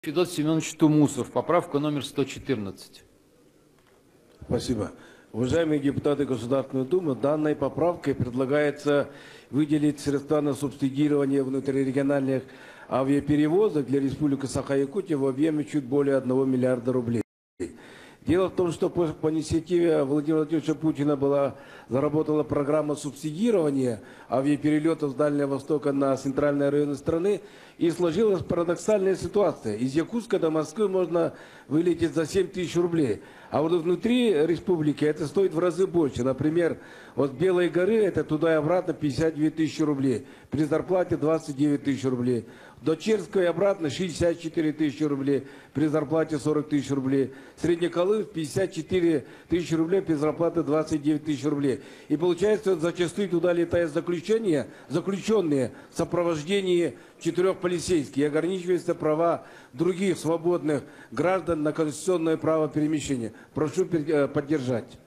Федот Семенович Тумусов, поправка номер 114. Спасибо. Уважаемые депутаты Государственной Думы, данной поправкой предлагается выделить средства на субсидирование внутрирегиональных авиаперевозок для Республики Саха-Якутия в объеме чуть более 1 миллиарда рублей. Дело в том, что по инициативе Владимира Владимировича Путина заработала программа субсидирования авиаперелетов с Дальнего Востока на центральные районы страны, и сложилась парадоксальная ситуация. Из Якутска до Москвы можно вылететь за 7 тысяч рублей, а вот внутри республики это стоит в разы больше. Например, от Белой горы это туда и обратно 52 тысячи рублей, при зарплате 29 тысяч рублей. До Черска и обратно 64 тысячи рублей, при зарплате 40 тысяч рублей. Среднеколымск 54 тысячи рублей, при зарплате 29 тысяч рублей. И получается, зачастую туда летают заключенные в сопровождении 4 полицейских, и ограничиваются права других свободных граждан на конституционное право перемещения. Прошу поддержать.